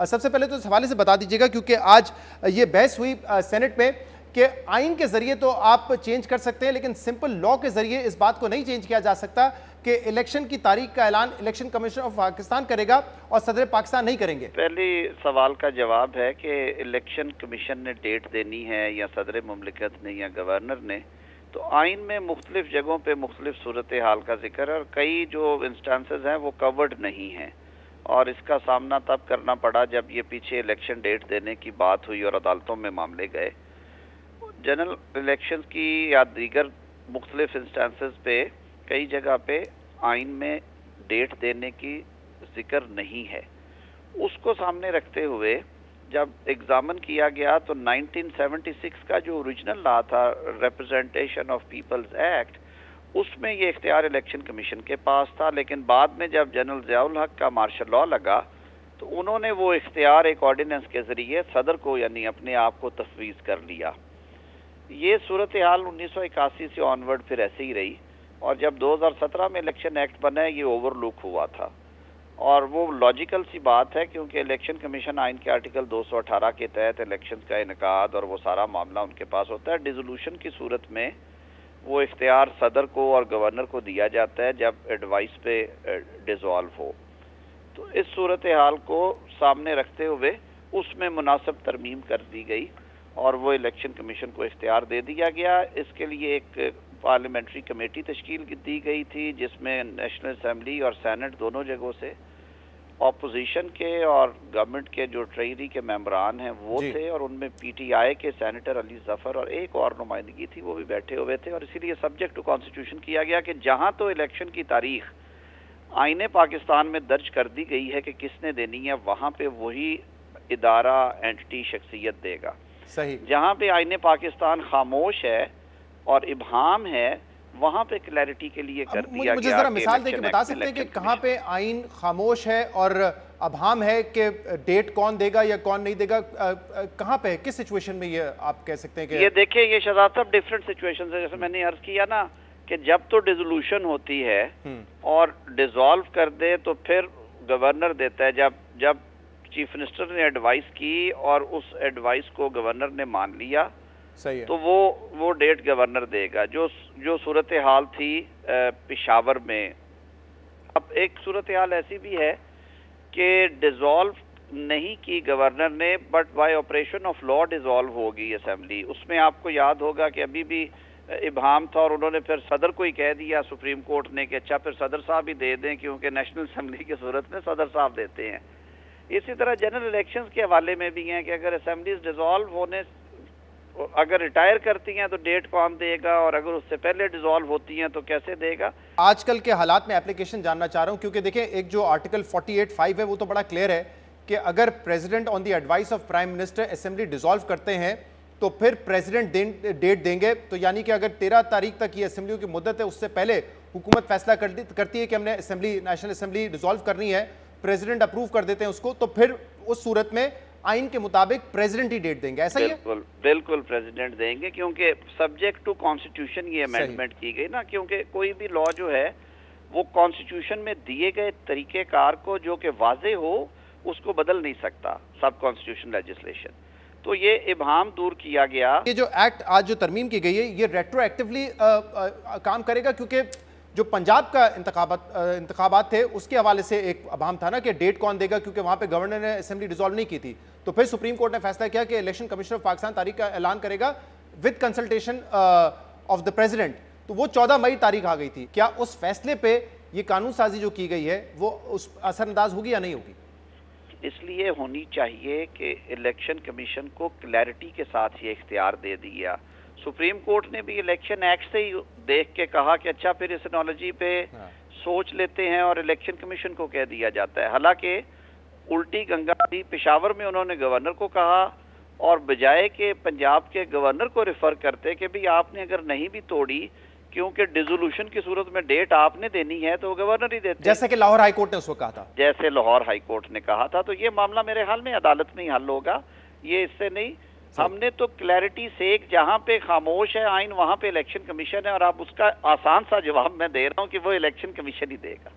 सबसे पहले तो इस हवाले से बता दीजिएगा, क्योंकि आज ये बहस हुई सेनेट में कि आइन के जरिए तो आप चेंज कर सकते हैं, लेकिन सिंपल लॉ के जरिए इस बात को नहीं चेंज किया जा सकता कि इलेक्शन की तारीख का ऐलान इलेक्शन कमीशन ऑफ पाकिस्तान करेगा और सदर पाकिस्तान नहीं करेंगे। पहले सवाल का जवाब है कि इलेक्शन कमीशन ने डेट देनी है या सदर मुमलिकत ने या गवर्नर ने, तो आइन में मुख्तलिफ जगहों पे मुख्तलिफ सूरत हाल का जिक्र है और कई जो इंस्टांसेस हैं वो कवर्ड नहीं हैं, और इसका सामना तब करना पड़ा जब ये पीछे इलेक्शन डेट देने की बात हुई और अदालतों में मामले गए। जनरल इलेक्शन की या दीगर मुख्तलिफ इंस्टांसेस पे कई जगह पे आइन में डेट देने की जिक्र नहीं है। उसको सामने रखते हुए जब एग्जामिन किया गया तो 1976 का जो ओरिजिनल लॉ था रिप्रेजेंटेशन ऑफ पीपल्स एक्ट, उसमें ये इख्तियार इलेक्शन कमीशन के पास था, लेकिन बाद में जब जनरल ज़ियाउल हक का मार्शल लॉ लगा तो उन्होंने वो इख्तियार एक ऑर्डिनेंस के ज़रिए सदर को यानी अपने आप को तफवीज़ कर लिया। ये सूरत हाल 1981 से ऑनवर्ड फिर ऐसे ही रही, और जब 2017 में इलेक्शन एक्ट बना ये ओवरलुक हुआ था, और वो लॉजिकल सी बात है क्योंकि इलेक्शन कमीशन आइन के आर्टिकल 218 के तहत इलेक्शन का इनकाद और वो सारा मामला उनके पास होता है। डिसोल्यूशन की सूरत में वो इख्तियार सदर को और गवर्नर को दिया जाता है जब एडवाइस पे डिसॉल्व हो। तो इस सूरत हाल को सामने रखते हुए उसमें मुनासिब तरमीम कर दी गई और वो इलेक्शन कमीशन को इख्तियार दे दिया गया। इसके लिए एक पार्लियामेंट्री कमेटी तश्कील दी गई थी जिसमें नेशनल असम्बली और सेनेट दोनों जगहों से ऑपोजिशन के और गवर्नमेंट के जो ट्रेजरी के मेंबरान हैं वो थे, और उनमें पीटीआई के सेनेटर अली जफर और एक और नुमाइंदगी थी, वो भी बैठे हुए थे। और इसीलिए सब्जेक्ट टू कॉन्स्टिट्यूशन किया गया कि जहां तो इलेक्शन की तारीख आईने पाकिस्तान में दर्ज कर दी गई है कि किसने देनी है, वहां पे वही इदारा एंटिटी शख्सियत देगा। सही। जहां पे आईने पाकिस्तान खामोश है और इब्हाम है, वहां पे क्लैरिटी के लिए कर दिया गया। मुझे जरा मिसाल देके बता सकते हैं कि कहां पे आइन खामोश है और अभाम है कि डेट कौन देगा या कौन नहीं देगा, कहां पे किस सिचुएशन में ये आप कह सकते हैं कि? ये देखिए, ये शहजाद साहब डिफरेंट सिचुएशन है। जैसे मैंने अर्ज किया ना कि जब तो डिसोल्यूशन होती है और डिसॉल्व कर दे तो फिर गवर्नर देता है। जब चीफ मिनिस्टर ने एडवाइस की और उस एडवाइस को गवर्नर ने मान लिया, सही है, तो वो डेट गवर्नर देगा। जो सूरत हाल थी पेशावर में, अब एक सूरत हाल ऐसी भी है कि डिसॉल्व नहीं की गवर्नर ने, but by operation of law dissolve होगी असेंबली। उसमें आपको याद होगा कि अभी भी इब्हाम था और उन्होंने फिर सदर को ही कह दिया सुप्रीम कोर्ट ने कि अच्छा फिर सदर साहब ही दे दें, क्योंकि नेशनल असेंबली की सूरत में सदर साहब देते हैं। इसी तरह जनरल इलेक्शंस के हवाले में भी हैं कि अगर असेंबलीज डिसॉल्व होने, अगर रिटायर करती हैं तो डेट कौन देगा, और अगर उससे पहले डिसॉल्व होती हैं तो कैसे देगा। आजकल के हालात में एप्लीकेशन जानना चाह रहा हूं, क्योंकि देखिए एक जो आर्टिकल 48(5) है वो तो बड़ा क्लियर है कि अगर president on the advice of prime minister assembly dissolve करते हैं तो फिर प्रेसिडेंट डेट देंगे। तो यानी कि अगर 13 तारीख तक ये असेंबली की मुद्दत है, उससे पहले हुकूमत फैसला करती है कि हमने नेशनल असेंबली डिसॉल्व करनी है, प्रेसिडेंट अप्रूव कर देते हैं उसको, तो फिर उस सूरत में आइन के मुताबिक प्रेसिडेंट ही डेट देंगे। ऐसा ही है? बिल्कुल प्रेसिडेंट देंगे, क्योंकि सब्जेक्ट टू कॉन्स्टिट्यूशन ये अमेंडमेंट की गई ना, क्योंकि कोई भी लॉ जो है वो कॉन्स्टिट्यूशन में दिए गए तरीकेकार को जो कि वाजे हो उसको बदल नहीं सकता सब कॉन्स्टिट्यूशन लेजिस्लेशन। तो ये इब्हाम दूर किया गया। ये जो एक्ट आज जो तरमीम की गई है ये रेट्रोएक्टिवली काम करेगा, क्योंकि जो पंजाब का इंतखाबात थे उसके हवाले से एक अभाम था ना कि डेट कौन देगा, क्योंकि वहां पे गवर्नर ने असेंबली डिसॉल्व नहीं की थी। तो फिर सुप्रीम कोर्ट ने फैसला किया कि इलेक्शन कमीशन ऑफ पाकिस्तान तारीख का ऐलान करेगा with consultation of the president. तो वो 14 मई तारीख आ गई थी। क्या उस फैसले पे ये कानून साजी जो की गई है वो उस असरअंदाज होगी या नहीं होगी? इसलिए होनी चाहिए कि इलेक्शन कमीशन को क्लैरिटी के साथ ये इख्तियार दे दिया। सुप्रीम कोर्ट ने भी इलेक्शन एक्ट से ही देख के कहा कि अच्छा फिर इस एनोलॉजी पे सोच लेते हैं, और इलेक्शन कमीशन को कह दिया जाता है। हालांकि उल्टी गंगा थी, पेशावर में उन्होंने गवर्नर को कहा, और बजाय के पंजाब के गवर्नर को रेफर करते कि भाई आपने अगर नहीं भी तोड़ी, क्योंकि डिसोल्यूशन की सूरत में डेट आपने देनी है, तो गवर्नर ही देते, जैसे कि लाहौर हाई कोर्ट ने उसको कहा था। जैसे लाहौर हाई कोर्ट ने कहा था। तो ये मामला मेरे ख्याल में अदालत में ही हल होगा, ये इससे नहीं। हमने तो क्लैरिटी से जहां पे खामोश है आइन वहां पे इलेक्शन कमीशन है, और आप उसका आसान सा जवाब मैं दे रहा हूं कि वो इलेक्शन कमीशन ही देगा।